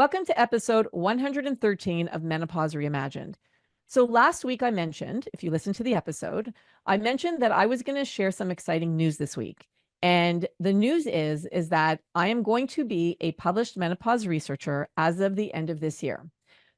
Welcome to episode 113 of Menopause Reimagined. So last week I mentioned, if you listen to the episode, I mentioned that I was going to share some exciting news this week. And the news is that I am going to be a published menopause researcher as of the end of this year.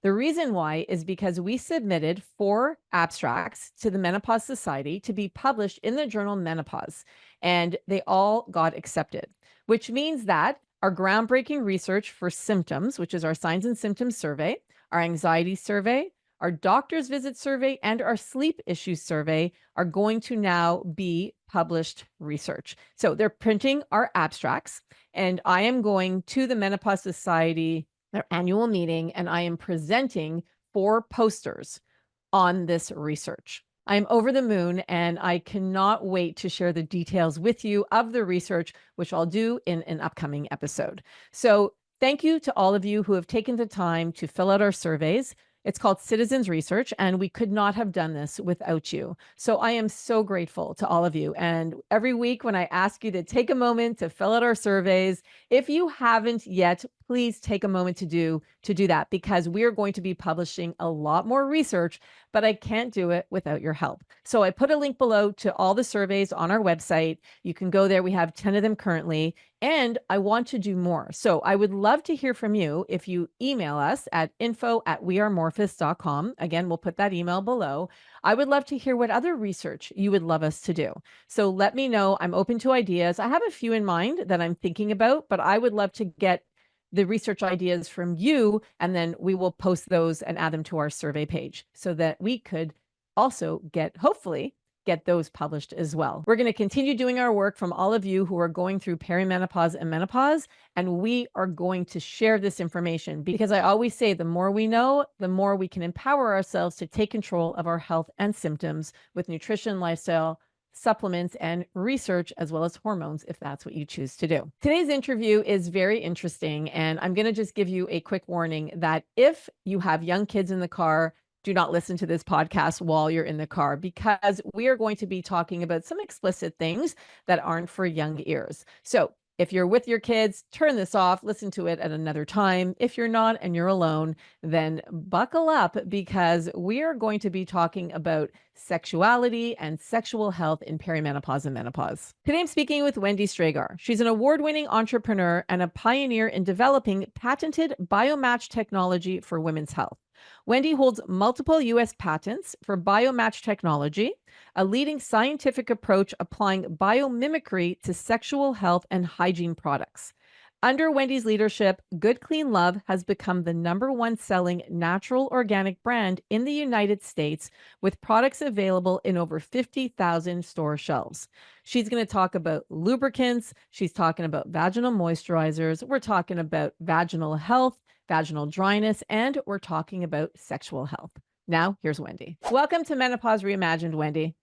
The reason why is because we submitted 4 abstracts to the Menopause Society to be published in the journal Menopause, and they all got accepted, which means that our groundbreaking research for symptoms, which is our signs and symptoms survey, our anxiety survey, our doctor's visit survey, and our sleep issues survey are going to now be published research. So they're printing our abstracts, and I am going to the Menopause Society, their annual meeting, and I am presenting 4 posters on this research. I'm over the moon and I cannot wait to share the details with you of the research, which I'll do in an upcoming episode. So thank you to all of you who have taken the time to fill out our surveys. It's called Citizens Research, and we could not have done this without you. So I am so grateful to all of you. And every week when I ask you to take a moment to fill out our surveys, if you haven't yet, please take a moment to do that, because we are going to be publishing a lot more research, but I can't do it without your help. So I put a link below to all the surveys on our website. You can go there. We have 10 of them currently, and I want to do more. So I would love to hear from you if you email us at info@wearemorphus.com. Again, we'll put that email below. I would love to hear what other research you would love us to do. So let me know. I'm open to ideas. I have a few in mind that I'm thinking about, but I would love to get the research ideas from you, and then we will post those and add them to our survey page so that we could also hopefully get those published as well. We're going to continue doing our work from all of you who are going through perimenopause and menopause, and we are going to share this information because I always say the more we know, the more we can empower ourselves to take control of our health and symptoms with nutrition, lifestyle, supplements, and research, as well as hormones, if that's what you choose to do. Today's interview is very interesting, and I'm going to just give you a quick warning that if you have young kids in the car, do not listen to this podcast while you're in the car, because we are going to be talking about some explicit things that aren't for young ears. So if you're with your kids, turn this off, listen to it at another time. If you're not and you're alone, then buckle up, because we are going to be talking about sexuality and sexual health in perimenopause and menopause. Today I'm speaking with Wendy Strgar. She's an award-winning entrepreneur and a pioneer in developing patented biomatch technology for women's health. Wendy holds multiple U.S. patents for biomatch technology, a leading scientific approach applying biomimicry to sexual health and hygiene products. Under Wendy's leadership, Good Clean Love has become the #1 selling natural organic brand in the United States, with products available in over 50,000 store shelves. She's going to talk about lubricants. She's talking about vaginal moisturizers. We're talking about vaginal health, vaginal dryness, and we're talking about sexual health. Now, here's Wendy. Welcome to Menopause Reimagined, Wendy.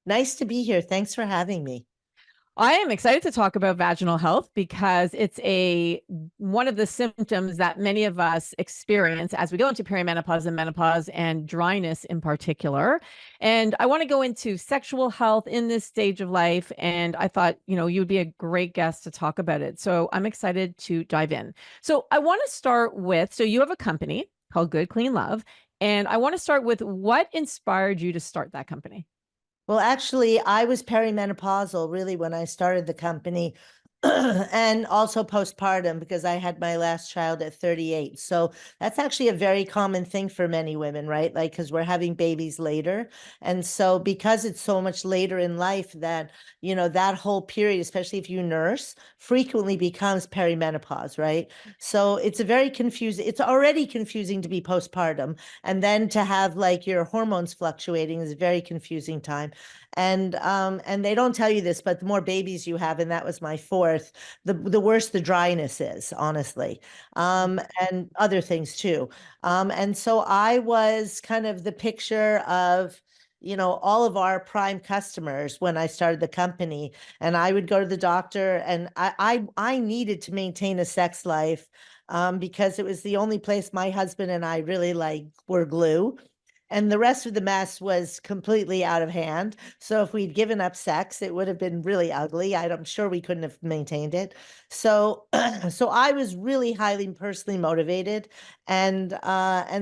Nice to be here. Thanks for having me. I am excited to talk about vaginal health because it's one of the symptoms that many of us experience as we go into perimenopause and menopause, and dryness in particular. And I want to go into sexual health in this stage of life. And I thought, you'd be a great guest to talk about it. So I'm excited to dive in. So I want to start with, so you have a company called Good Clean Love, and I want to start with what inspired you to start that company? Well, actually, I was perimenopausal really when I started the company, and also postpartum, because I had my last child at 38. So that's actually a very common thing for many women, right? Like, because we're having babies later. And so because it's so much later in life that, that whole period, especially if you nurse, frequently becomes perimenopause, right? So it's it's already confusing to be postpartum. And then to have like your hormones fluctuating is a very confusing time. And they don't tell you this, but the more babies you have, and that was my 4th, the worse the dryness is, honestly, and other things too. And so I was kind of the picture of, all of our prime customers when I started the company. And I would go to the doctor, and I needed to maintain a sex life, because it was the only place my husband and I really were glue. And the rest of the mess was completely out of hand. So if we'd given up sex, it would have been really ugly. I'm sure we couldn't have maintained it. So, so I was really highly personally motivated, and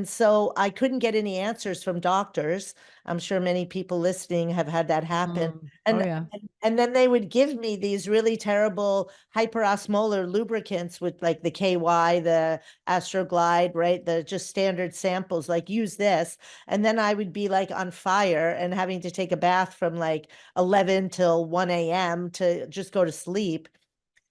so I couldn't get any answers from doctors. I'm sure many people listening have had that happen. Mm. Oh And yeah. and then they would give me these really terrible hyperosmolar lubricants with like the KY, the Astroglide, right? The just standard samples, like use this. And then I would be like on fire and having to take a bath from like 11 till 1 a.m. to just go to sleep.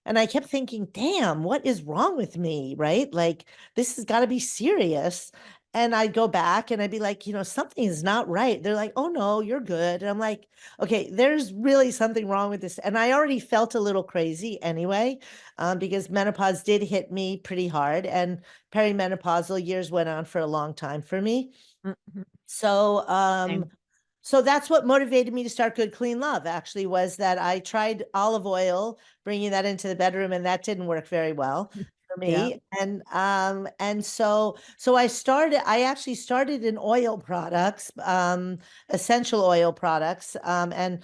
And I kept thinking, damn, what is wrong with me? Right? Like, this has got to be serious. And I'd go back and I'd be like, something is not right. They're like, oh no, you're good. And I'm like, okay, there's really something wrong with this. And I already felt a little crazy anyway, because menopause did hit me pretty hard. And perimenopausal years went on for a long time for me. Mhm. So, Same. so that's what motivated me to start Good Clean Love, actually, was that I tried olive oil, bringing that into the bedroom, and that didn't work very well for Yeah. me. And so I actually started in oil products, essential oil products, and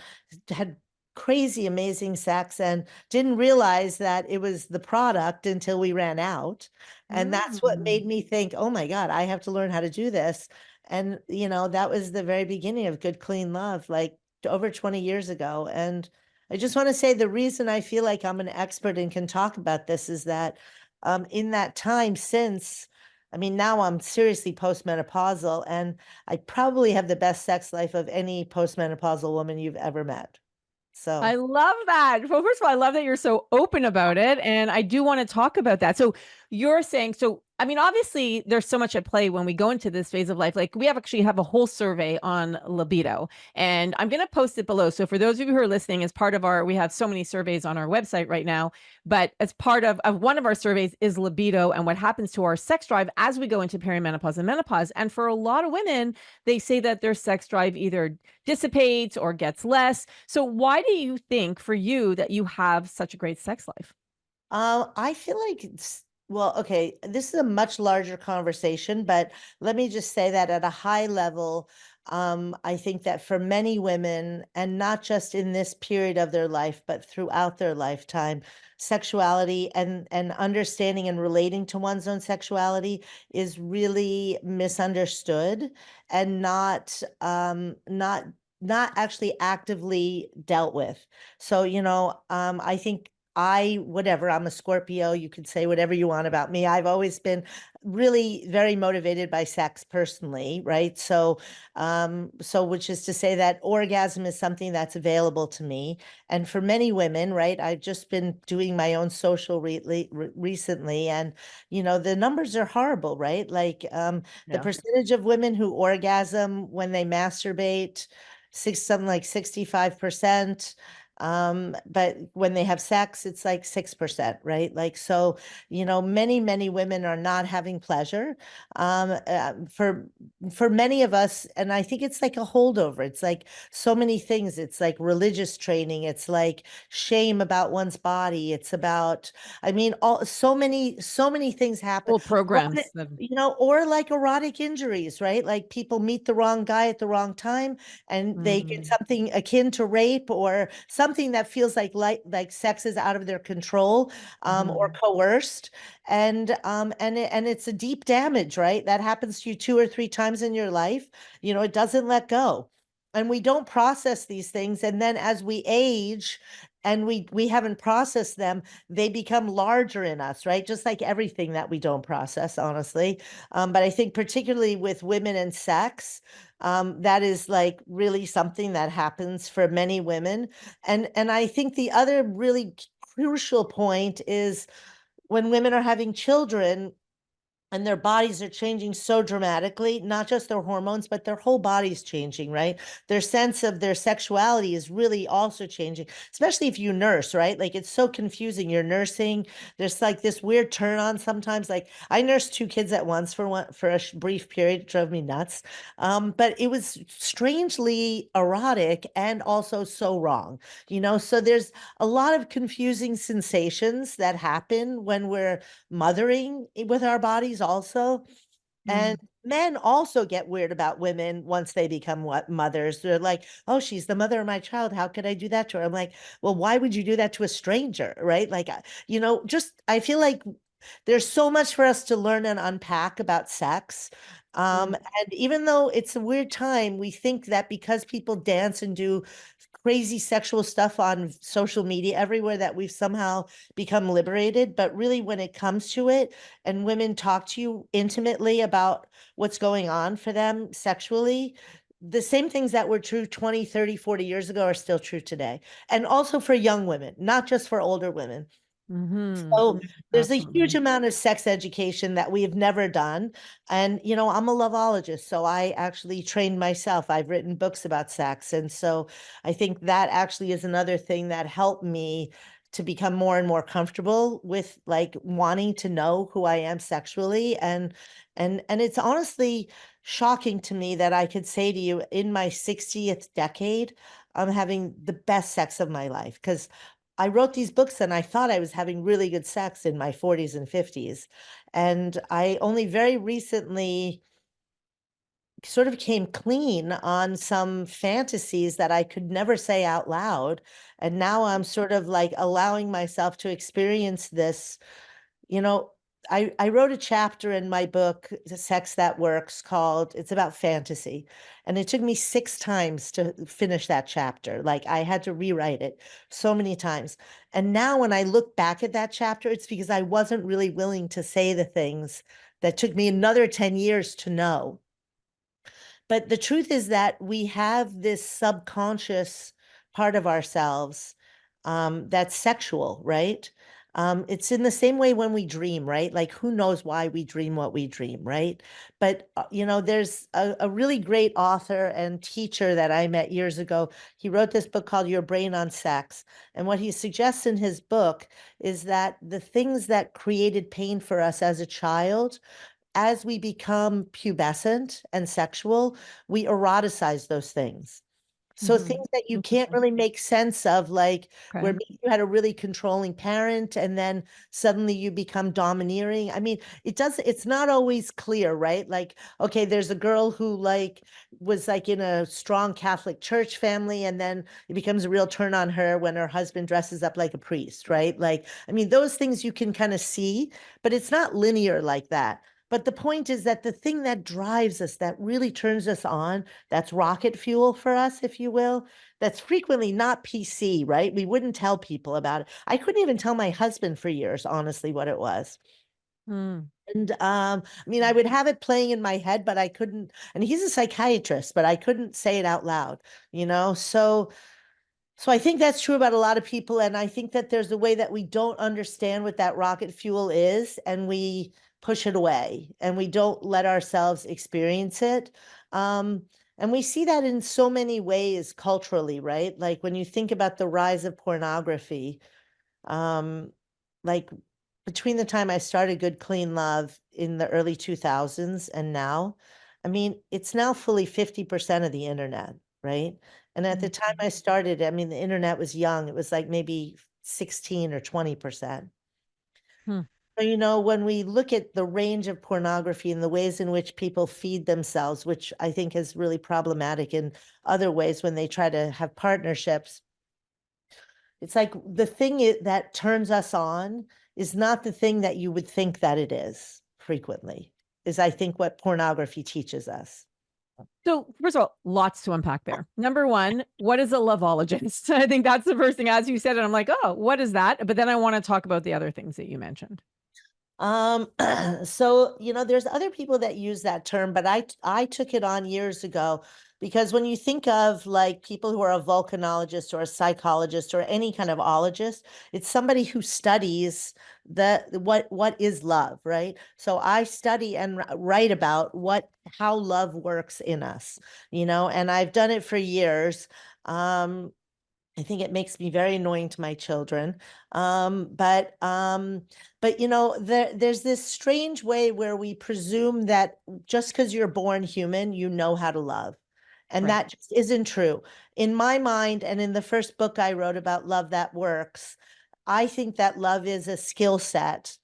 had crazy amazing sex and didn't realize that it was the product until we ran out. And that's what Mm. made me think, oh my God, I have to learn how to do this. And, that was the very beginning of Good Clean Love, like over 20 years ago. And I just want to say the reason I feel like I'm an expert and can talk about this is that in that time since, I mean, now I'm seriously postmenopausal, and I probably have the best sex life of any postmenopausal woman you've ever met. I So. love that. Well, first of all, I love that you're so open about it. And I do want to talk about that. So you're saying, so I mean, obviously there's so much at play when we go into this phase of life. Like we have a whole survey on libido, and I'm going to post it below. So for those of you who are listening, as part of we have so many surveys on our website right now, but as part of one of our surveys is libido and what happens to our sex drive as we go into perimenopause and menopause. And for a lot of women, they say that their sex drive either dissipates or gets less. So why do you think for you that you have such a great sex life? I feel like well, okay, this is a much larger conversation, but let me just say that at a high level, I think that for many women, and not just in this period of their life, but throughout their lifetime, sexuality and understanding and relating to one's own sexuality is really misunderstood and not actually actively dealt with. So, I think whatever, I'm a Scorpio. You could say whatever you want about me. I've always been really very motivated by sex personally, right? So which is to say that orgasm is something that's available to me. And for many women, right? I've just been doing my own social recently, and the numbers are horrible, right? Like the Yeah. percentage of women who orgasm when they masturbate, something like 65%. But when they have sex, it's like 6%, right? Like, so, many, many women are not having pleasure. For many of us, and I think it's like a holdover. It's like so many things. It's like religious training. It's like shame about one's body. It's about, I mean, so many things happen. Well, programs. Or like erotic injuries, right? Like people meet the wrong guy at the wrong time, and they get Mhm. something akin to rape or something that feels like sex is out of their control, or Mhm. coerced, and it's a deep damage, right? That happens to you 2 or 3 times in your life. It doesn't let go, and we don't process these things, and then as we age and we haven't processed them, they become larger in us, right? Just like everything that we don't process, honestly. But I think particularly with women and sex, that is like really something that happens for many women. And I think the other really crucial point is when women are having children and their bodies are changing so dramatically, not just their hormones, but their whole body's changing, right? Their sense of their sexuality is really also changing, especially if you nurse, right? Like it's so confusing. You're nursing, there's like this weird turn on sometimes. Like I nursed 2 kids at once for a brief period. It drove me nuts. But it was strangely erotic and also so wrong, So there's a lot of confusing sensations that happen when we're mothering with our bodies also. And Mm. men also get weird about women once they become what mothers. They're like, oh, she's the mother of my child. How could I do that to her? I'm like, well, why would you do that to a stranger? Right. Like, just I feel like there's so much for us to learn and unpack about sex. Mm. And even though it's a weird time, we think that because people dance and do crazy sexual stuff on social media everywhere, that we've somehow become liberated. But really, when it comes to it, and women talk to you intimately about what's going on for them sexually, the same things that were true 20, 30, 40 years ago are still true today. And also for young women, not just for older women. Hmm. So there's a huge Definitely. amount of sex education that we have never done. And, I'm a loveologist, so I actually trained myself. I've written books about sex. And so I think that actually is another thing that helped me to become more and more comfortable with like wanting to know who I am sexually. And it's honestly shocking to me that I could say to you in my 60th decade, I'm having the best sex of my life. Because I wrote these books and I thought I was having really good sex in my 40s and 50s. And I only very recently sort of came clean on some fantasies that I could never say out loud. And now I'm sort of like allowing myself to experience this. you know, I wrote a chapter in my book, The Sex That Works, called It's About Fantasy. And it took me 6 times to finish that chapter. Like I had to rewrite it so many times. And now when I look back at that chapter, it's because I wasn't really willing to say the things that took me another 10 years to know. But the truth is that we have this subconscious part of ourselves that's sexual, right? It's in the same way when we dream, right? Like, who knows why we dream what we dream, right? But, there's a really great author and teacher that I met years ago. He wrote this book called Your Brain on Sex. And what he suggests in his book is that the things that created pain for us as a child, as we become pubescent and sexual, we eroticize those things. So Hmm. things that you can't Interesting. really make sense of, like where Okay. maybe you had a really controlling parent and then suddenly you become domineering. I mean, it's not always clear, right? Like, okay, there's a girl who like was like in a strong Catholic church family, and then it becomes a real turn on her when her husband dresses up like a priest, right? Like, I mean, those things you can kind of see, but it's not linear like that. But the point is that the thing that drives us, that really turns us on, that's rocket fuel for us, if you will, that's frequently not PC, right? We wouldn't tell people about it. I couldn't even tell my husband for years, honestly, what it was. Mm. And I mean, I would have it playing in my head, but I couldn't, and he's a psychiatrist, but I couldn't say it out loud, you know? So I think that's true about a lot of people. And I think that there's a way that we don't understand what that rocket fuel is, and we push it away and we don't let ourselves experience it. And we see that in so many ways culturally, right? Like when you think about the rise of pornography, um, like between the time I started Good Clean Love in the early 2000s and now, I mean, it's now fully 50% of the internet, right? And at the time Mhm. I started, I mean, the internet was young. It was like maybe 16 or 20%. Hmm. So, when we look at the range of pornography and the ways in which people feed themselves, which I think is really problematic in other ways when they try to have partnerships, it's like the thing that turns us on is not the thing that you would think that it is frequently, is I think what pornography teaches us. So, first of all, lots to unpack there. Number one, what is a loveologist? I think that's the first thing. As you said it, I'm like, oh, what is that? But then I want to talk about the other things that you mentioned. Um, so there's other people that use that term, but I took it on years ago because when you think of like people who are a volcanologist or a psychologist or any kind of ologist, it's somebody who studies what is love, right? So I study and write about how love works in us, and I've done it for years. Um, I think it makes me very annoying to my children. But there's this strange way where we presume that just because you're born human, you know how to love. And Right. that just isn't true. In my mind, and in the first book I wrote about love that works, I think that love is a skill set,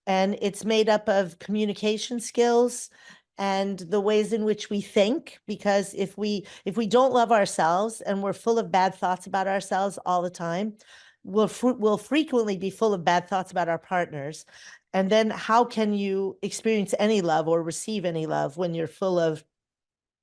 and it's made up of communication skills and the ways in which we think, because if we don't love ourselves and we're full of bad thoughts about ourselves all the time, we'll frequently be full of bad thoughts about our partners. And then how can you experience any love or receive any love when you're full of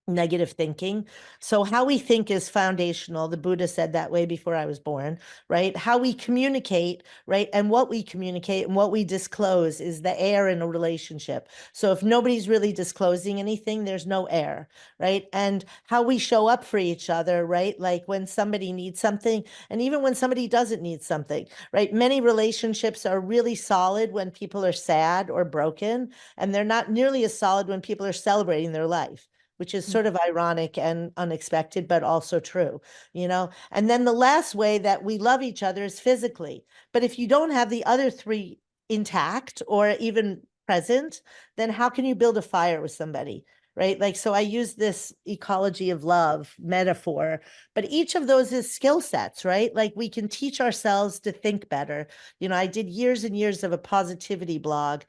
negative thinking? So how we think is foundational. The Buddha said that way before I was born, right? How we communicate, right? And what we communicate and what we disclose is the air in a relationship. So if nobody's really disclosing anything, there's no air, right? And how we show up for each other, right? Like when somebody needs something, and even when somebody doesn't need something, right? Many relationships are really solid when people are sad or broken, and they're not nearly as solid when people are celebrating their life, which is sort of ironic and unexpected, but also true, you know? And then the last way that we love each other is physically. But if you don't have the other three intact or even present, then how can you build a fire with somebody? Right. Like, so I use this ecology of love metaphor, but each of those is skill sets, right? Like we can teach ourselves to think better. You know, I did years and years of a positivity blog,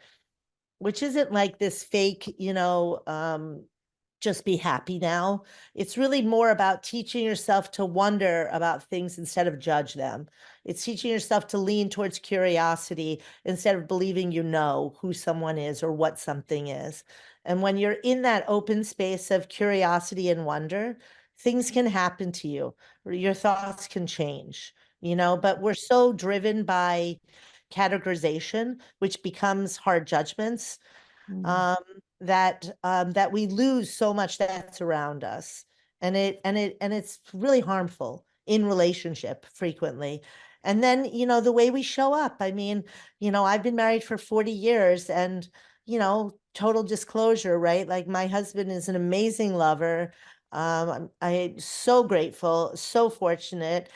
which isn't like this fake, just be happy now. It's really more about teaching yourself to wonder about things instead of judge them. It's teaching yourself to lean towards curiosity instead of believing you know who someone is or what something is. And when you're in that open space of curiosity and wonder, things can happen to you, or your thoughts can change, but we're so driven by categorization, which becomes hard judgments, Mm. um, that we lose so much that's around us, and it's really harmful in relationship frequently. And then the way we show up. I mean, I've been married for 40 years, and total disclosure, right? Like my husband is an amazing lover. I'm so grateful, so fortunate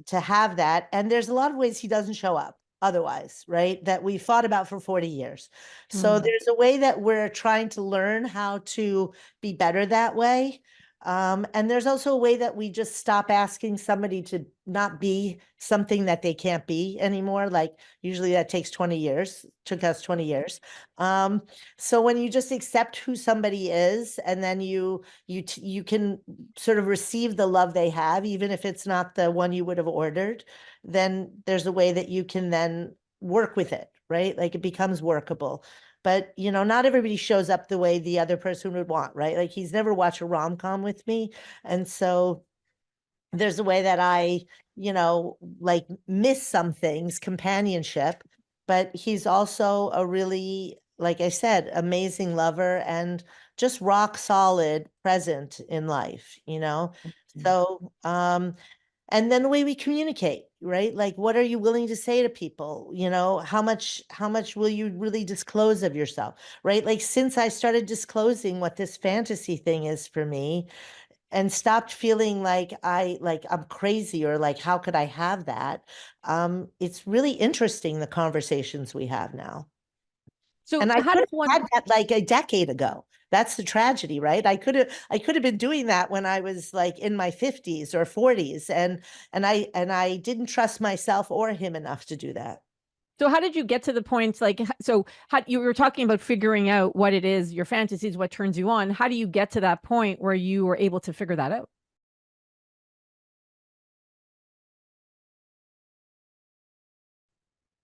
to have that. And there's a lot of ways he doesn't show up otherwise, right? That we fought about for 40 years. So Mm. there's a way that we're trying to learn how to be better that way. And there's also a way that we just stop asking somebody to not be something that they can't be anymore. Like usually that takes 20 years, took us 20 years. Um, so when you just accept who somebody is, and then you can sort of receive the love they have, even if it's not the one you would have ordered, then there's a way that you can then work with it, right? Like it becomes workable. But not everybody shows up the way the other person would want, right? Like he's never watched a rom-com with me. And so there's a way that I, like miss some things, companionship, but he's also a really, like I said, amazing lover and just rock solid present in life. Mm. So, and then the way we communicate, right? Like what are you willing to say to people? How much will you really disclose of yourself, right? Like since I started disclosing what this fantasy thing is for me, and stopped feeling like I'm crazy, or like how could I have that? It's really interesting, the conversations we have now. So And I how could does one have had that like a decade ago. That's the tragedy, right? I could have been doing that when I was like in my 50s or 40s, and I didn't trust myself or him enough to do that. So how did you get to the point, like, so how you were talking about figuring out what it is, your fantasies, what turns you on. How do you get to that point where you were able to figure that out?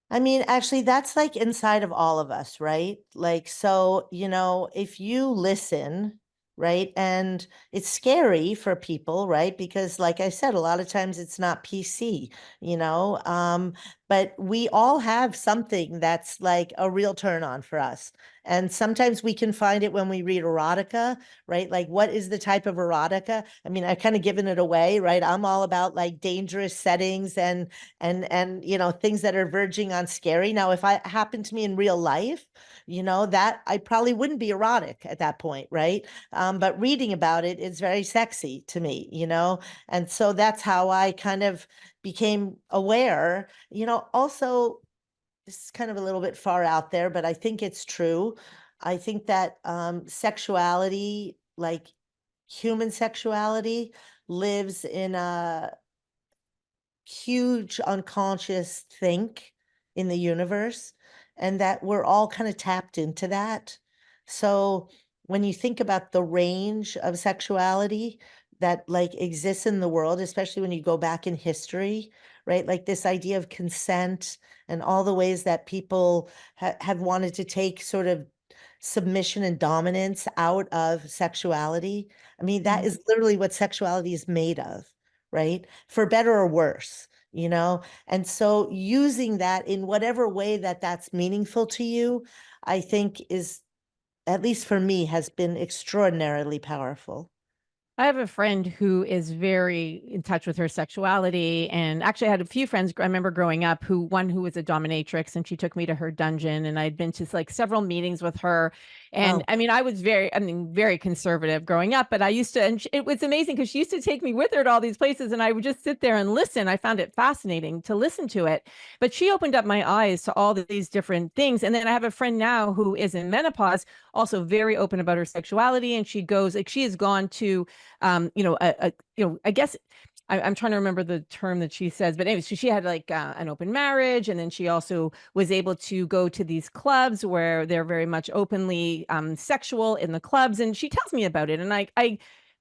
I mean, actually, that's like inside of all of us, right? Like, so, if you listen, right? And it's scary for people, right? Because, like I said, a lot of times it's not PC, but we all have something that's like a real turn on for us. And sometimes we can find it when we read erotica, right? Like, what is the type of erotica? I mean, I've kind of given it away, right? I'm all about like dangerous settings and things that are verging on scary. Now if I happened to me in real life, that I probably wouldn't be erotic at that point, right? But reading about it is very sexy to me. And so that's how I kind of became aware. Also, this is kind of a little bit far out there, but I think it's true. I think that sexuality, like human sexuality, lives in a huge unconscious think in the universe, and that we're all kind of tapped into that. So when you think about the range of sexuality that like exists in the world, especially when you go back in history, right? Like this idea of consent and all the ways that people have wanted to take sort of submission and dominance out of sexuality. I mean, that Mm. is literally what sexuality is made of, right? For better or worse, you know? And so using that in whatever way that that's meaningful to you, I think is, at least for me, has been extraordinarily powerful. I have a friend who is very in touch with her sexuality, and actually I had a few friends I remember growing up one who was a dominatrix, and she took me to her dungeon, and I'd been to like several meetings with her. And Oh, I mean, I mean, very conservative growing up, but I used to, and it was amazing because she used to take me with her to all these places, and I would just sit there and listen. I found it fascinating to listen to it. But she opened up my eyes to all these different things. And then I have a friend now who is in menopause, also very open about her sexuality, and she goes like she has gone to I guess I'm trying to remember the term that she says, but anyway, so she had like an open marriage, and then she also was able to go to these clubs where they're very much openly sexual in the clubs, and she tells me about it, and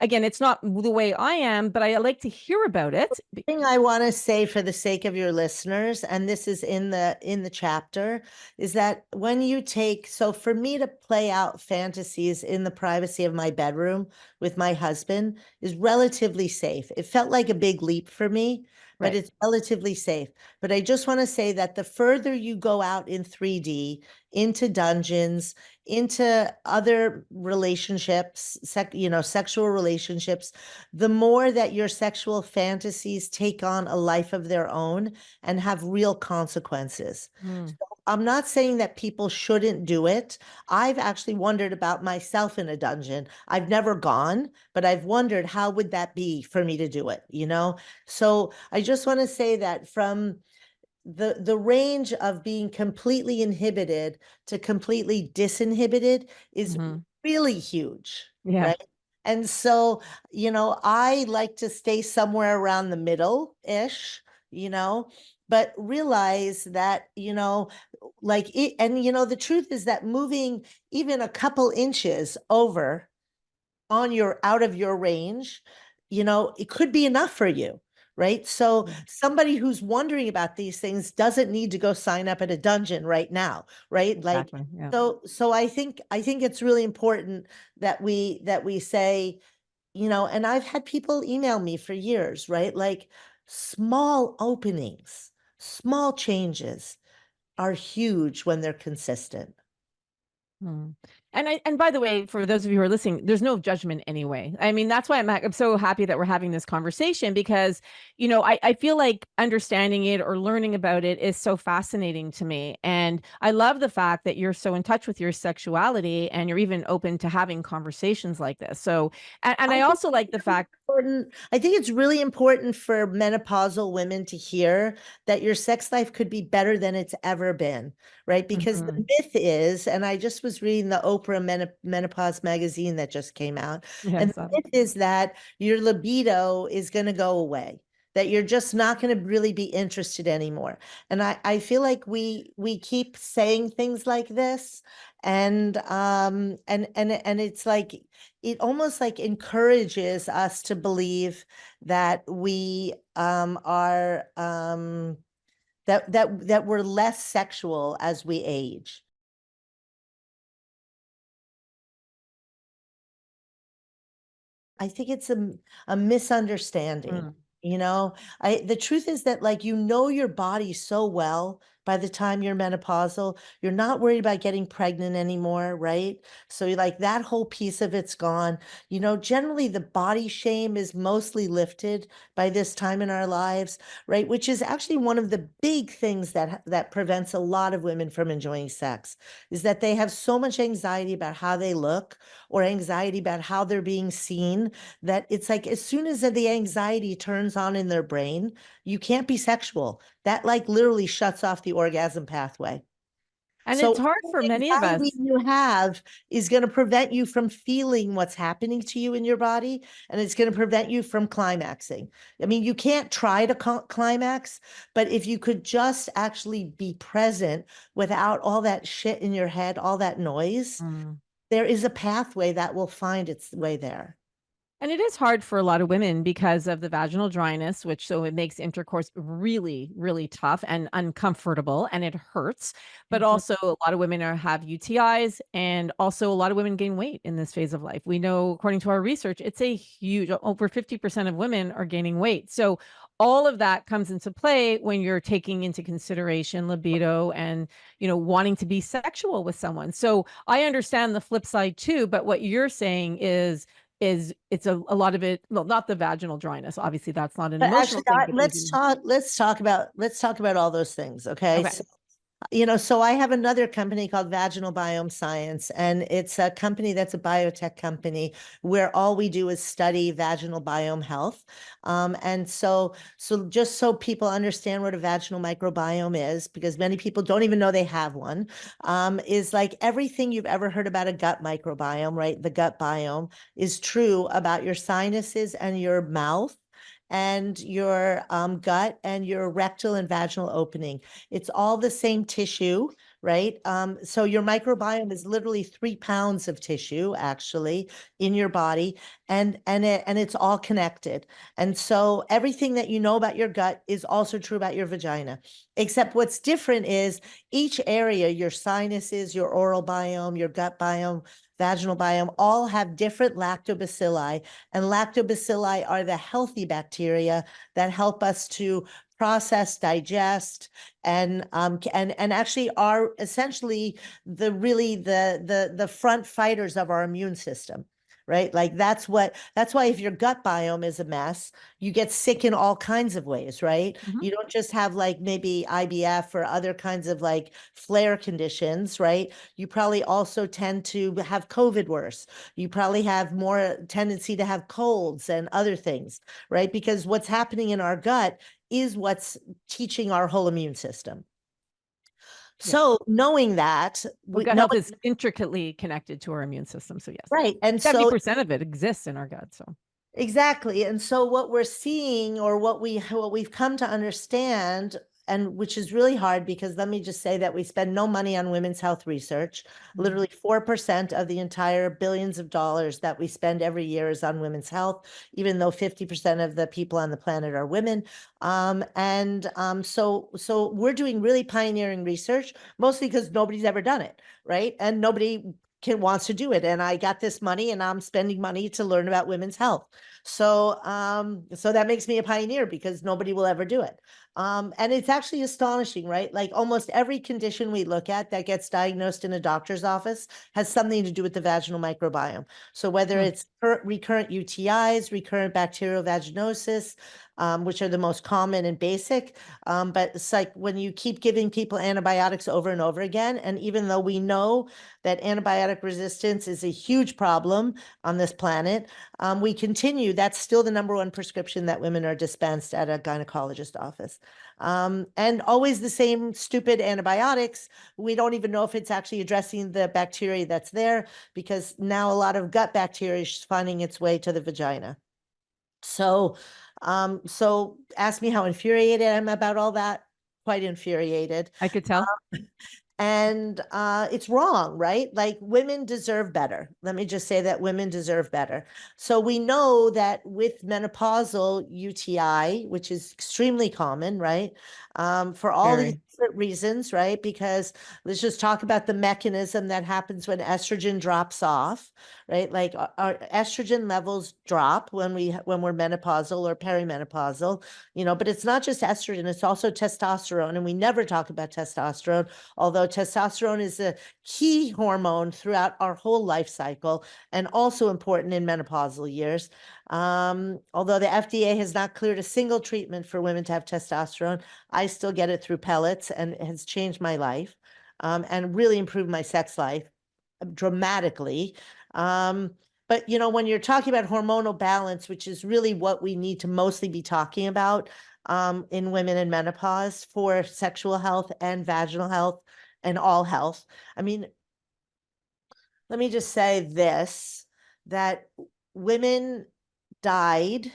again, it's not the way I am, but I like to hear about it. thing I want to say for the sake of your listeners, and this is in the chapter, is that when you take, so for me to play out fantasies in the privacy of my bedroom with my husband is relatively safe. It felt like a big leap for me, but Right. it's relatively safe. But I just want to say that the further you go out in 3D into dungeons, into other relationships, sexual relationships, the more that your sexual fantasies take on a life of their own and have real consequences. Mm. So I'm not saying that people shouldn't do it. I've actually wondered about myself in a dungeon. I've never gone, but I've wondered how would that be for me to do it, you know? So I just want to say that from the range of being completely inhibited to completely disinhibited is Hmm. really huge, Yeah. right? And so, I like to stay somewhere around the middle-ish, you know, but realize that, like it, and the truth is that moving even a couple inches over on your out of your range, it could be enough for you, right? So Mm. somebody who's wondering about these things doesn't need to go sign up at a dungeon right now, right? Like Exactly. Yeah. so I think it's really important that we say, and I've had people email me for years, right? Like small openings, small changes are huge when they're consistent. Mm. And by the way, for those of you who are listening, there's no judgment anyway. I mean, that's why I'm so happy that we're having this conversation because, I feel like understanding it or learning about it is so fascinating to me. And I love the fact that you're so in touch with your sexuality and you're even open to having conversations like this. So, and I I think also it's like the really fact, important. I think it's really important for menopausal women to hear that your sex life could be better than it's ever been, right? Because the Mhm. myth is, and I just was reading the Oprah Menopause magazine that just came out, and yes, the myth is that your libido is going to go away, that you're just not going to really be interested anymore. And I feel like we keep saying things like this, and it's like it almost like encourages us to believe that we are that we're less sexual as we age. I think it's a misunderstanding. mm, The truth is that like your body so well by the time you're menopausal, you're not worried about getting pregnant anymore, right? So you like that whole piece of it's gone. Generally the body shame is mostly lifted by this time in our lives, right? Which is actually one of the big things that prevents a lot of women from enjoying sex, is that they have so much anxiety about how they look or anxiety about how they're being seen, that it's like as soon as the anxiety turns on in their brain, you can't be sexual. That like literally shuts off the orgasm pathway. and it's So hard for any many of anxiety us. you have is going to prevent you from feeling what's happening to you in your body, and it's going to prevent you from climaxing. I mean, you can't try to climax, but if you could just actually be present without all that shit in your head, all that noise, Mm. there is a pathway that will find its way there. And it is hard for a lot of women because of the vaginal dryness, which so it makes intercourse really, really tough and uncomfortable and it hurts. But Mhm. also, a lot of women have UTIs, and also a lot of women gain weight in this phase of life. We know, according to our research, it's a huge over 50% of women are gaining weight. So, all of that comes into play when you're taking into consideration libido and, wanting to be sexual with someone. So, I understand the flip side too. But what you're saying is it's a lot of it, well, not the vaginal dryness, obviously that's not an But emotional actually, thing, but there's let's an talk. Let's talk about all those things. Okay. okay. So so I have another company called Vaginal Biome Science, and it's a company that's a biotech company where all we do is study vaginal biome health. And so just so people understand what a vaginal microbiome is, because many people don't even know they have one, is like everything you've ever heard about a gut microbiome, right? The gut biome is true about your sinuses and your mouth and your gut and your rectal and vaginal opening. It's all the same tissue, right? So your microbiome is literally 3 pounds of tissue actually in your body, and it's all connected. And so everything that you know about your gut is also true about your vagina. Except what's different is each area, your sinuses, your oral biome, your gut biome, vaginal biome, all have different lactobacilli, and lactobacilli are the healthy bacteria that help us to process, digest, and actually are essentially the front fighters of our immune system. Right. Like that's why if your gut biome is a mess, you get sick in all kinds of ways, right? Mhm. You don't just have like maybe IBF or other kinds of like flare conditions, right? You probably also tend to have COVID worse. You probably have more tendency to have colds and other things, right? Because what's happening in our gut is what's teaching our whole immune system. Yeah. So knowing that, Well, we gut know health is intricately connected to our immune system. So yes, right. And so 70% of it exists in our gut. So exactly. And so what we're seeing, or what we've come to understand, and which is really hard, because let me just say that we spend no money on women's health research. mhm. Literally 4% of the entire billions of dollars that we spend every year is on women's health, even though 50% of the people on the planet are women. So we're doing really pioneering research, mostly because nobody's ever done it, right? And nobody wants to do it. And I got this money and I'm spending money to learn about women's health. So that makes me a pioneer, because nobody will ever do it. And it's actually astonishing, right? Like almost every condition we look at that gets diagnosed in a doctor's office has something to do with the vaginal microbiome. So whether Hmm. it's recurrent UTIs, recurrent bacterial vaginosis, which are the most common and basic, but it's like when you keep giving people antibiotics over and over again, and even though we know that antibiotic resistance is a huge problem on this planet, we continue. That's still the number one prescription that women are dispensed at a gynecologist office. And always the same stupid antibiotics. We don't even know if it's actually addressing the bacteria that's there, because now a lot of gut bacteria is finding its way to the vagina. So ask me how infuriated I'm about all that. Quite infuriated. I could tell. And it's wrong, right? Like women deserve better. Let me just say that women deserve better. So we know that with menopausal UTI, which is extremely common, right? For all these Very. different reasons, right? Because let's just talk about the mechanism that happens when estrogen drops off, right? Like our estrogen levels drop when we're menopausal or perimenopausal, but it's not just estrogen, it's also testosterone. And we never talk about testosterone, although testosterone is a key hormone throughout our whole life cycle and also important in menopausal years. Although the FDA has not cleared a single treatment for women to have testosterone, I still get it through pellets, and it has changed my life, and really improved my sex life dramatically. But when you're talking about hormonal balance, which is really what we need to mostly be talking about in women in menopause for sexual health and vaginal health and all health. I mean, let me just say this, that women died,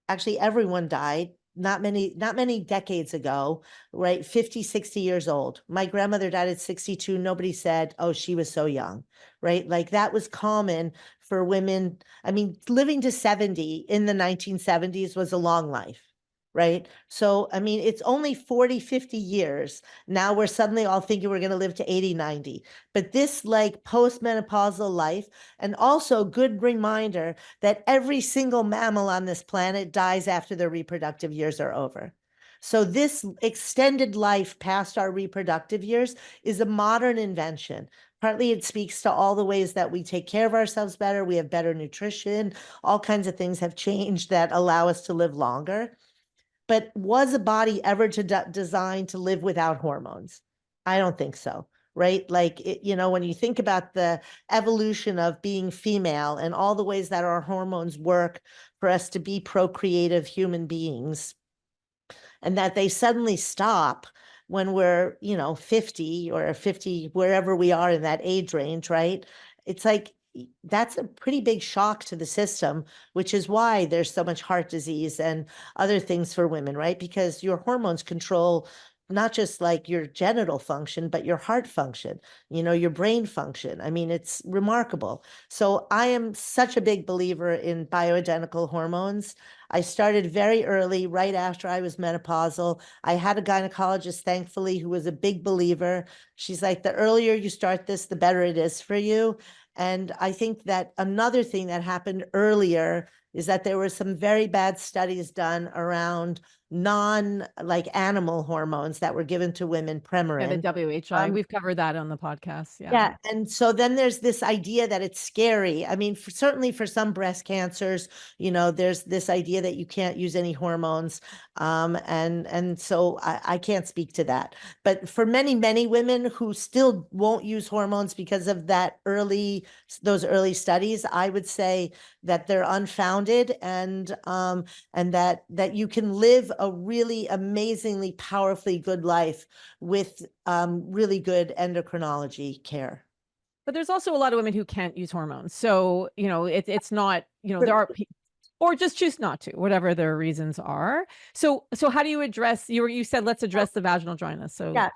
actually everyone died not many decades ago, right? 50, 60 years old. My grandmother died at 62. Nobody said, oh, she was so young, right? Like that was common for women. I mean, living to 70 in the 1970s was a long life, right? So, I mean, it's only 40, 50 years. Now we're suddenly all thinking we're going to live to 80, 90. But this like postmenopausal life, and also good reminder that every single mammal on this planet dies after their reproductive years are over. So this extended life past our reproductive years is a modern invention. Partly it speaks to all the ways that we take care of ourselves better. We have better nutrition. All kinds of things have changed that allow us to live longer. But was a body ever designed to live without hormones? I don't think so, right? Like, when you think about the evolution of being female and all the ways that our hormones work for us to be procreative human beings, and that they suddenly stop when we're, 50 or 50, wherever we are in that age range, right? It's like, that's a pretty big shock to the system, which is why there's so much heart disease and other things for women, right? Because your hormones control not just like your genital function, but your heart function, your brain function. I mean, it's remarkable. So I am such a big believer in bioidentical hormones. I started very early, right after I was menopausal. I had a gynecologist, thankfully, who was a big believer. She's like, the earlier you start this, the better it is for you. And I think that another thing that happened earlier is that there were some very bad studies done around non like animal hormones that were given to women, Yeah, the Premarin. WHI. We've covered that on the podcast. Yeah. Yeah. And so then there's this idea that it's scary. I mean, certainly for some breast cancers, there's this idea that you can't use any hormones. And so I can't speak to that. But for many, many women who still won't use hormones because of those early studies, I would say that they're unfounded, and that you can live a really amazingly powerfully good life with really good endocrinology care. But there's also a lot of women who can't use hormones. So, it's not, there are or just choose not to, whatever their reasons are. So how do you address you said let's address the vaginal dryness. So Yeah.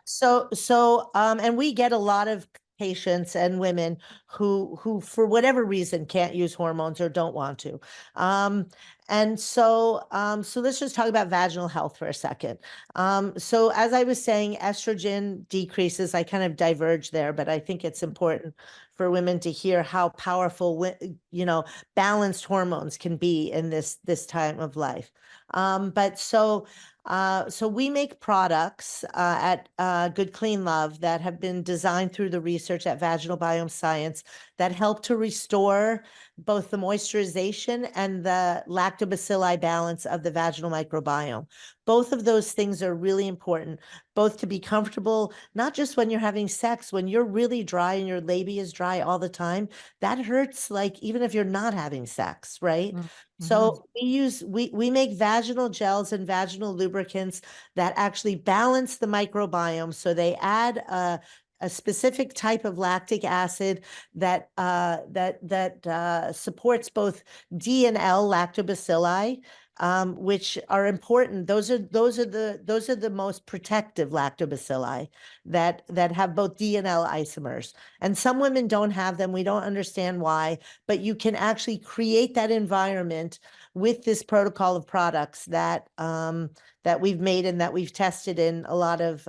And we get a lot of patients and women who for whatever reason can't use hormones or don't want to. So let's just talk about vaginal health for a second. So as I was saying, estrogen decreases. I kind of diverge there, but I think it's important for women to hear how powerful, balanced hormones can be in this time of life. So we make products at Good Clean Love that have been designed through the research at Vaginal Biome Science that help to restore both the moisturization and the lactobacilli balance of the vaginal microbiome. Both of those things are really important, both to be comfortable, not just when you're having sex, when you're really dry and your labia is dry all the time, that hurts like even if you're not having sex, right? mm-hmm. So we make vaginal gels and vaginal lubricants that actually balance the microbiome. So they add a specific type of lactic acid that supports both D and L lactobacilli, which are important. Those are the most protective lactobacilli that have both D and L isomers. And some women don't have them. We don't understand why, but you can actually create that environment with this protocol of products that we've made and that we've tested in a lot of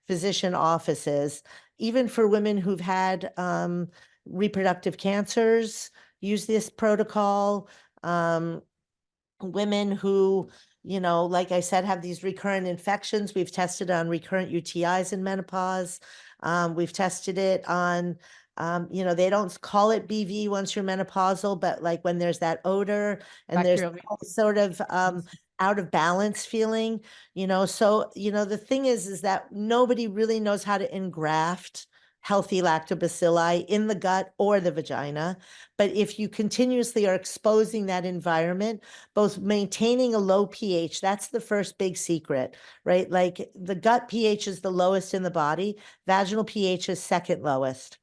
physician offices, even for women who've had reproductive cancers, use this protocol. Women who, like I said, have these recurrent infections. We've tested on recurrent UTIs in menopause. We've tested it on, they don't call it BV once you're menopausal, but like when there's that odor and there's Bacterial. sort of out of balance feeling, so, the thing is that nobody really knows how to engraft healthy lactobacilli in the gut or the vagina. But if you continuously are exposing that environment, both maintaining a low pH, that's the first big secret, right? Like the gut pH is the lowest in the body, vaginal pH is second lowest.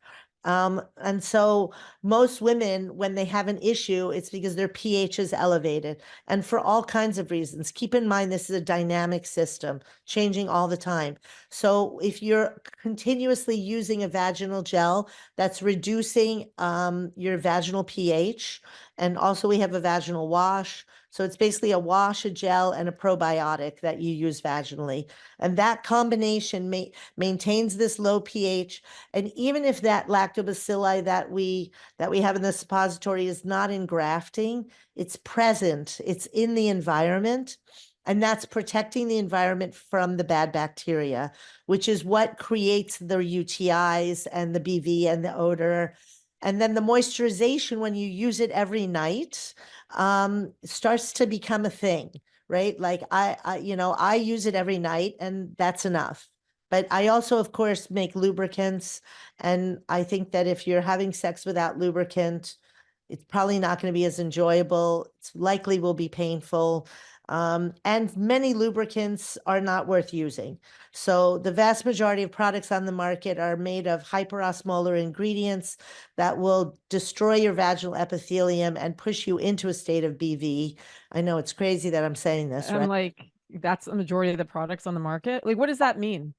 And so most women, when they have an issue, it's because their pH is elevated, and for all kinds of reasons. Keep in mind, this is a dynamic system, changing all the time. So if you're continuously using a vaginal gel that's reducing your vaginal pH, and also we have a vaginal wash. So it's basically a wash, a gel, and a probiotic that you use vaginally. And that combination maintains this low pH. And even if that lactobacilli that we have in the suppository is not in grafting, it's present, it's in the environment. And that's protecting the environment from the bad bacteria, which is what creates the UTIs and the BV and the odor. And then the moisturization, when you use it every night, starts to become a thing, right? Like I use it every night, and that's enough. But I also, of course, make lubricants. And I think that if you're having sex without lubricant, it's probably not going to be as enjoyable. It's likely will be painful. And many lubricants are not worth using. So the vast majority of products on the market are made of hyperosmolar ingredients that will destroy your vaginal epithelium and push you into a state of BV. I know it's crazy that I'm saying this, I'm right? like, that's the majority of the products on the market. Like, what does that mean?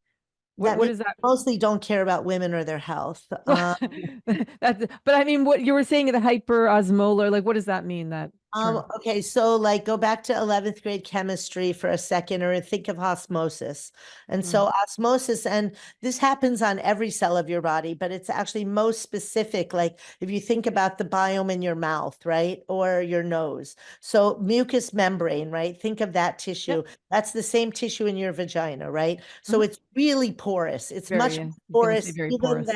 That What means is that? mostly don't care about women or their health. That's, but I mean, what you were saying, the hyperosmolar, like, what does that mean, that term? Okay, so like go back to 11th grade chemistry for a second, or think of osmosis. And Mm. so osmosis, and this happens on every cell of your body, but it's actually most specific. Like if you think about the biome in your mouth, right? Or your nose. So mucous membrane, right? Think of that Yep. tissue. That's the same tissue in your vagina, right? So Mhm. it's really porous. It's much Very, more you're going to say porous very even porous.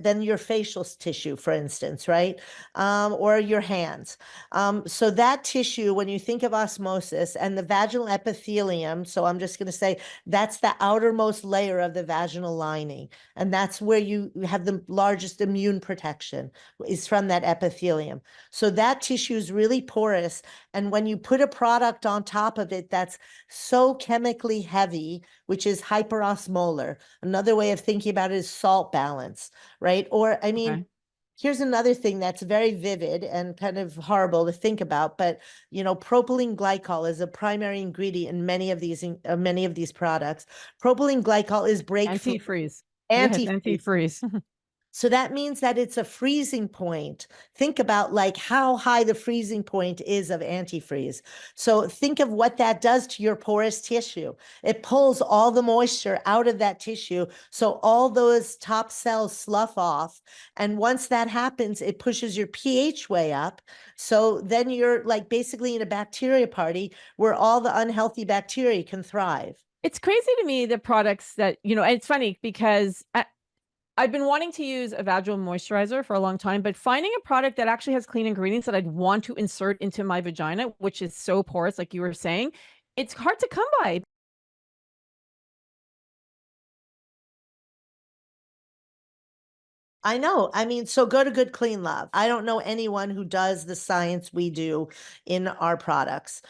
than your facial tissue, for instance, right? Or your hands. So that tissue, when you think of osmosis and the vaginal epithelium, so I'm just going to say that's the outermost layer of the vaginal lining, and that's where you have the largest immune protection is from that epithelium. So that tissue is really porous, and when you put a product on top of it that's so chemically heavy, which is hyperosmolar, another way of thinking about it is salt balance, right? Or I mean, Okay. here's another thing that's very vivid and kind of horrible to think about, but propylene glycol is a primary ingredient in many of these products. Propylene glycol is breakthrough Antifreeze. Yes, antifreeze. antifreeze. So that means that it's a freezing point. Think about like how high the freezing point is of antifreeze. So think of what that does to your porous tissue. It pulls all the moisture out of that tissue. So all those top cells slough off. And once that happens, it pushes your pH way up. So then you're like basically in a bacteria party where all the unhealthy bacteria can thrive. It's crazy to me, the products that, and it's funny because I've been wanting to use a vaginal moisturizer for a long time, but finding a product that actually has clean ingredients that I'd want to insert into my vagina, which is so porous, like you were saying, it's hard to come by. I know. I mean, so go to Good Clean Love. I don't know anyone who does the science we do in our products.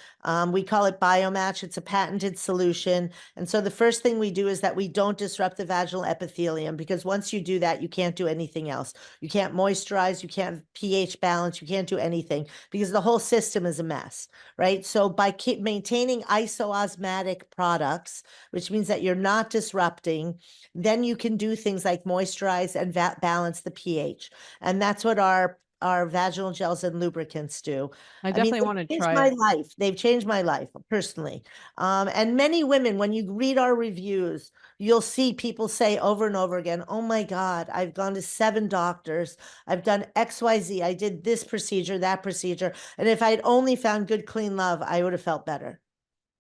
We call it Biomatch. It's a patented solution. And so the first thing we do is that we don't disrupt the vaginal epithelium, because once you do that, you can't do anything else. You can't moisturize, you can't pH balance, you can't do anything because the whole system is a mess, right? So by maintaining isoosmotic products, which means that you're not disrupting, then you can do things like moisturize and balance the pH. And that's what our vaginal gels and lubricants do. I I mean, definitely want to they've changed try my it. life. They've changed my life personally. And many women, when you read our reviews, you'll see people say over and over again, oh my God, I've gone to 7 doctors. I've done XYZ. I did this procedure, that procedure. And if I'd only found Good Clean Love, I would have felt better.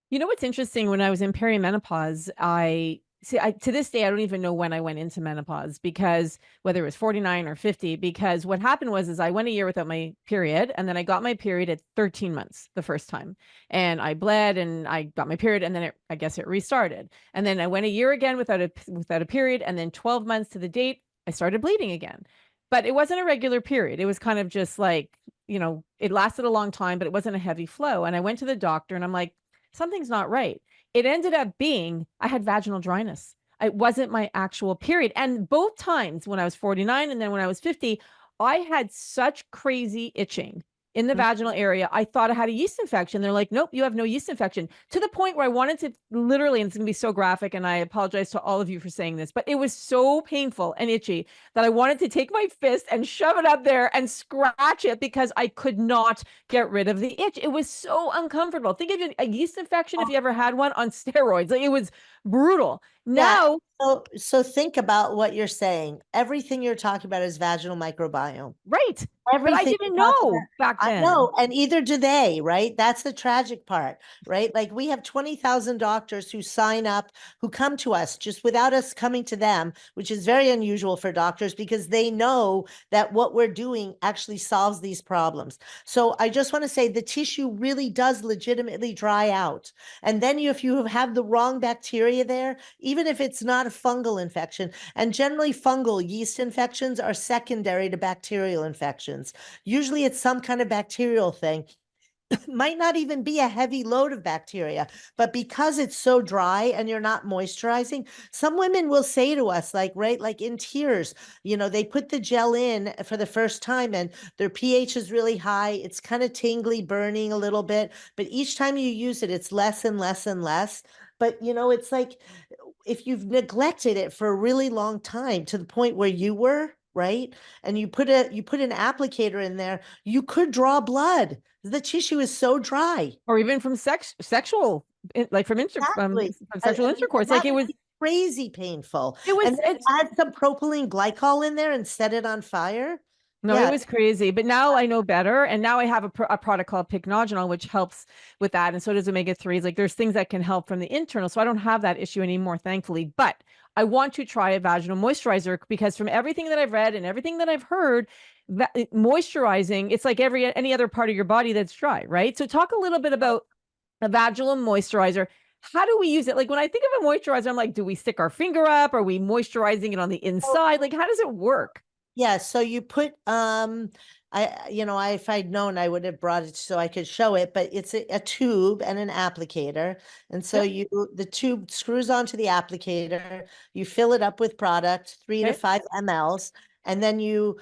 You know what's interesting? When I was in perimenopause, I see, to this day, I don't even know when I went into menopause, because whether it was 49 or 50, because what happened was, is I went a year without my period, and then I got my period at 13 months the first time, and I bled and I got my period, and then I guess it restarted. And then I went a year again without a period, and then 12 months to the date, I started bleeding again. But it wasn't a regular period. It was kind of just like, it lasted a long time, but it wasn't a heavy flow. And I went to the doctor and I'm like, something's not right. It ended up being I had vaginal dryness. it wasn't my actual period. And both times, when I was 49 and then when I was 50, I had such crazy itching in the Mm. vaginal area. I thought I had a yeast infection. They're like, nope, you have no yeast infection, to the point where I wanted to literally, and it's going to be so graphic, and I apologize to all of you for saying this, but it was so painful and itchy that I wanted to take my fist and shove it up there and scratch it because I could not get rid of the itch. It was so uncomfortable. Think of a yeast infection, if you ever had one, on steroids. Like, it was brutal. Yeah. Now, So think about what you're saying. Everything you're talking about is vaginal microbiome. right. But I Everything didn't you're talking about. know back I then. know, and either do they, right? That's the tragic part, right? Like we have 20,000 doctors who sign up, who come to us just without us coming to them, which is very unusual for doctors because they know that what we're doing actually solves these problems. So I just want to say the tissue really does legitimately dry out. And then if you have the wrong bacteria there, even if it's not a fungal infection, and generally fungal yeast infections are secondary to bacterial infections. Usually it's some kind of bacterial thing. Might not even be a heavy load of bacteria, but because it's so dry and you're not moisturizing, some women will say to us, like, right, like in tears, they put the gel in for the first time and their pH is really high. It's kind of tingly, burning a little bit, but each time you use it, it's less and less and less. But it's like if you've neglected it for a really long time to the point where you were, right? And you put an applicator in there, you could draw blood. The tissue is so dry. Or even from sexual, like Exactly. from I sexual mean, intercourse. Like, that would be crazy painful. it was, And then add some propylene glycol in there and set it on fire. no, it Yeah. was crazy. But now I know better. And now I have a product called Pycnogenol, which helps with that. And so does omega 3s. Like, there's things that can help from the internal. So I don't have that issue anymore, thankfully. But I want to try a vaginal moisturizer because from everything that I've read and everything that I've heard, that moisturizing, it's like any other part of your body that's dry, right? So talk a little bit about a vaginal moisturizer. How do we use it? Like, when I think of a moisturizer, I'm like, do we stick our finger up? Are we moisturizing it on the inside? Like, how does it work? Yeah, so you put if I'd known I would have brought it so I could show it, but it's a tube and an applicator. And so Yep. the tube screws onto the applicator, you fill it up with product, 3 to 5 mLs, and then you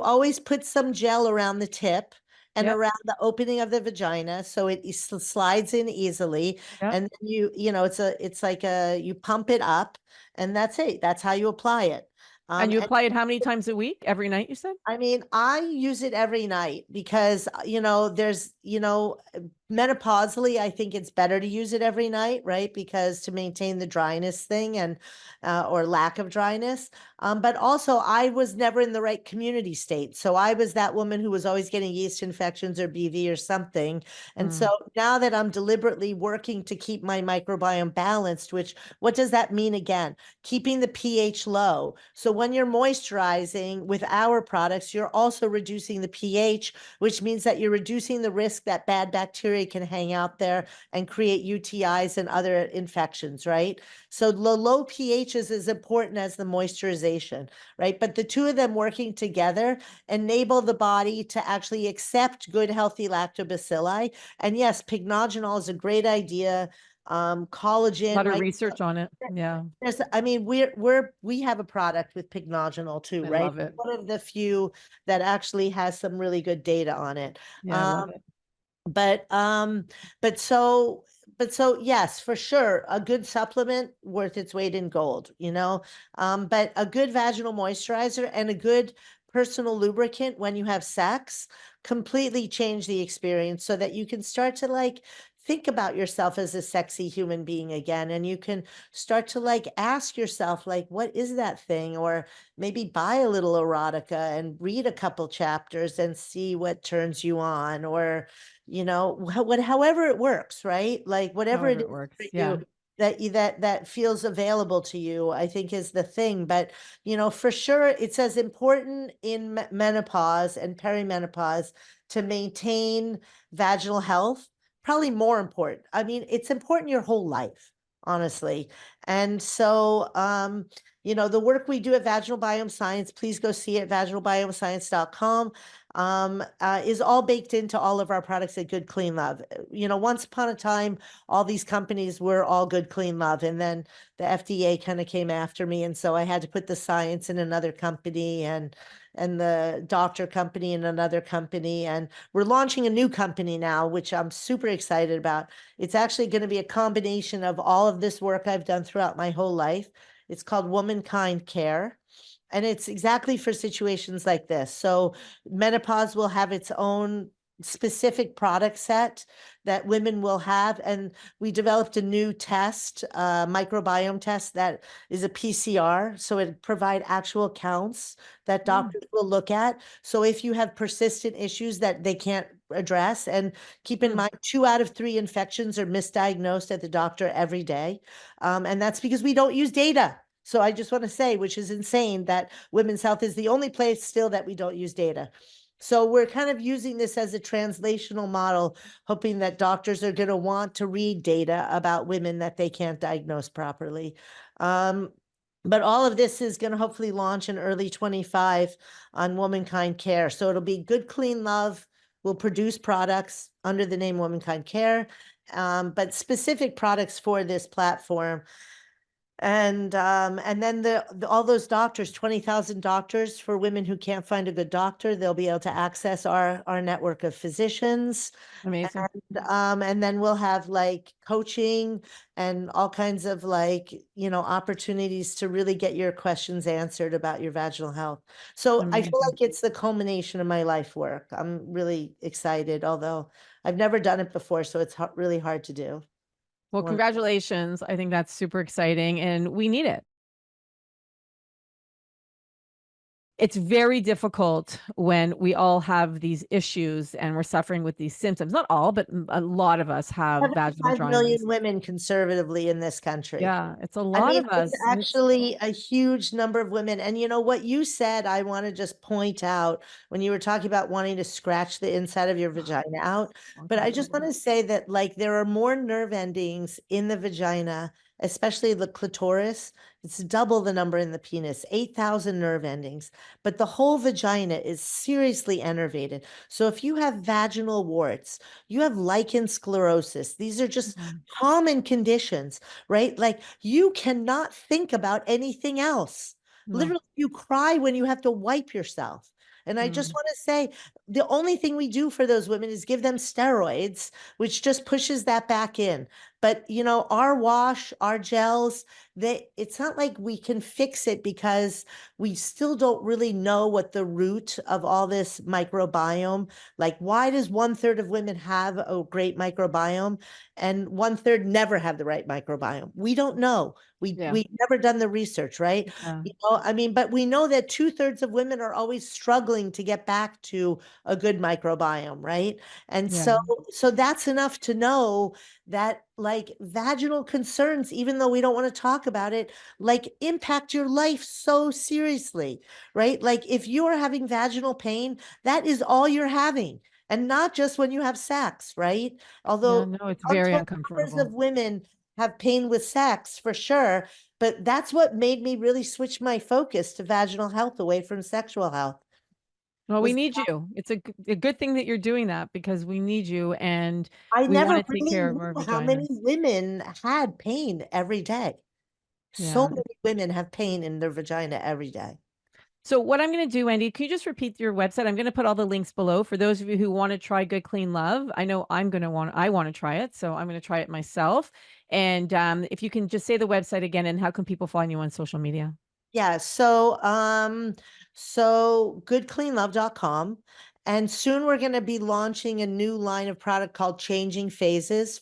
always put some gel around the tip and Yep. around the opening of the vagina so it slides in easily. Yep. And then it's like you pump it up and that's it. That's how you apply it. And you And apply it how many times a week? Every night, you said? I mean, I use it every night because, there's, menopausally, I think it's better to use it every night, right? Because to maintain the dryness thing and, or lack of dryness. But also, I was never in the right community state. So I was that woman who was always getting yeast infections or BV or something. And so Mm. now that I'm deliberately working to keep my microbiome balanced, which, what does that mean again? Keeping the pH low. So when you're moisturizing with our products, you're also reducing the pH, which means that you're reducing the risk that bad bacteria can hang out there and create UTIs and other infections, right? So the low pH is as important as the moisturization, right? But the two of them working together enable the body to actually accept good, healthy lactobacilli. And yes, pycnogenol is a great idea. A Collagen, lot of right? research on it. Yeah. I mean, we have a product with pycnogenol too, I right? love it. One of the few that actually has some really good data on it. Yeah, I love Um, it. but but so yes, for sure, a good supplement worth its weight in gold, but a good vaginal moisturizer and a good personal lubricant when you have sex completely change the experience so that you can start to like think about yourself as a sexy human being again, and you can start to like ask yourself like what is that thing, or maybe buy a little erotica and read a couple chapters and see what turns you on, or however it works, right? Like whatever it However is it for works. you Yeah. that feels available to you, I think is the thing. But for sure, it's as important in menopause and perimenopause to maintain vaginal health, probably more important. I mean, it's important your whole life, honestly. And so, the work we do at Vaginal Biome Science, please go see it, vaginalbiomescience.com. is all baked into all of our products at Good Clean Love. Once upon a time, all these companies were all Good Clean Love, and then the FDA kind of came after me, and so I had to put the science in another company and the doctor company in another company, and we're launching a new company now, which I'm super excited about. It's actually going to be a combination of all of this work I've done throughout my whole life. It's called Womankind Care. And it's exactly for situations like this. So menopause will have its own specific product set that women will have. And we developed a new test, microbiome test that is a PCR. So it provide actual counts that doctors will look at. So if you have persistent issues that they can't address, and keep in mind, 2 out of 3 infections are misdiagnosed at the doctor every day. And that's because we don't use data. So I just want to say, which is insane, that Women's Health is the only place still that we don't use data. So we're kind of using this as a translational model, hoping that doctors are going to want to read data about women that they can't diagnose properly. But all of this is going to hopefully launch in early 25 on Womankind Care. So it'll be Good Clean Love. Will produce products under the name Womankind Care, but specific products for this platform. And then all those doctors, 20,000 doctors for women who can't find a good doctor, they'll be able to access our network of physicians. Amazing. And then we'll have like coaching and all kinds of opportunities to really get your questions answered about your vaginal health. So I feel Amazing. like it's the culmination of my life work. I'm really excited, although I've never done it before, so it's really hard to do. Well, congratulations. I think that's super exciting and we need it. It's very difficult when we all have these issues and we're suffering with these symptoms. Not all, but a lot of us have vaginal 75 million dryness. women conservatively in this country. Yeah, it's a I lot mean, of it's us. And it's actually a huge number of women. And you know what you said, I want to just point out when you were talking about wanting to scratch the inside of your vagina out. But I just want to say that, like, there are more nerve endings in the vagina, especially the clitoris. It's double the number in the penis, 8,000 nerve endings. But the whole vagina is seriously innervated. So if you have vaginal warts, you have lichen sclerosis. These are just common conditions, right? Like you cannot think about anything else. no. Literally, you cry when you have to wipe yourself. And I just Mm. want to say the only thing we do for those women is give them steroids, which just pushes that back in. But our wash, our gels, it's not like we can fix it because we still don't really know what the root of all this microbiome, like why does 1/3 of women have a great microbiome and 1/3 never have the right microbiome? We don't know. Yeah. We've never done the research, right? Yeah. I mean, but we know that 2/3 of women are always struggling to get back to a good microbiome, right? And Yeah. so that's enough to know that like vaginal concerns, even though we don't want to talk about it, like impact your life so seriously, right? Like if you are having vaginal pain, that is all you're having. And not just when you have sex, right? Yeah. Although No, it's very untold numbers uncomfortable. of women have pain with sex for sure, but that's what made me really switch my focus to vaginal health away from sexual health. Well, we Was need you. It's a good thing that you're doing that because we need you and I we want never to take really care of knew our how many vaginas. women had pain every day. So Yeah. many women have pain in their vagina every day. So what I'm going to do, Wendy, can you just repeat your website? I'm going to put all the links below for those of you who want to try Good Clean Love. I know I want to try it, so I'm going to try it myself. And if you can just say the website again and how can people find you on social media? Yeah, so goodcleanlove.com. And soon we're going to be launching a new line of product called Changing Phases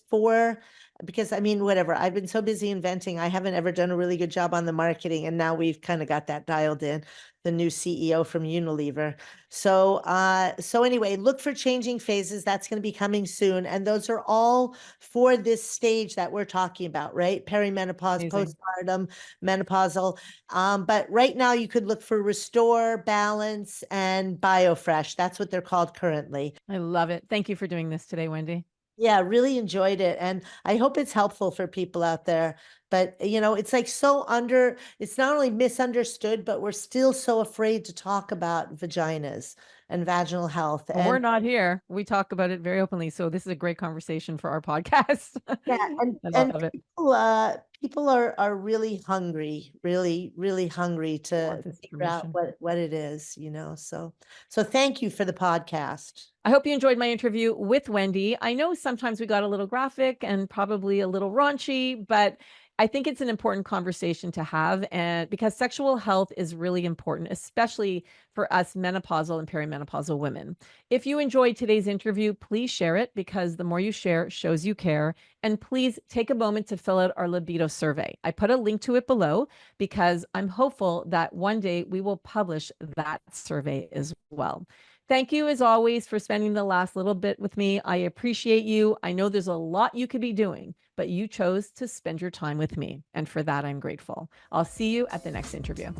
because I mean, whatever, I've been so busy inventing, I haven't ever done a really good job on the marketing. And now we've kind of got that dialed in, the new CEO from Unilever. So anyway, look for Changing Phases. That's going to be coming soon. And those are all for this stage that we're talking about, right? Perimenopause, Amazing. postpartum, menopausal. But right now you could look for Restore, Balance, and BioFresh. That's what they're called currently. I love it. Thank you for doing this today, Wendy. Yeah, really enjoyed it. And I hope it's helpful for people out there. But, it's like it's not only misunderstood, but we're still so afraid to talk about vaginas and vaginal health. Well, we're And not here. We talk about it very openly. So this is a great conversation for our podcast. yeah, I and love it. people are really hungry, really, really hungry We want to this figure out information. what it is, So thank you for the podcast. I hope you enjoyed my interview with Wendy. I know sometimes we got a little graphic and probably a little raunchy, but I think it's an important conversation to have, and because sexual health is really important, especially for us menopausal and perimenopausal women. If you enjoyed today's interview, please share it, because the more you share shows you care. And please take a moment to fill out our libido survey. I put a link to it below because I'm hopeful that one day we will publish that survey as well. Thank you, as always, for spending the last little bit with me. I appreciate you. I know there's a lot you could be doing, but you chose to spend your time with me. And for that, I'm grateful. I'll see you at the next interview.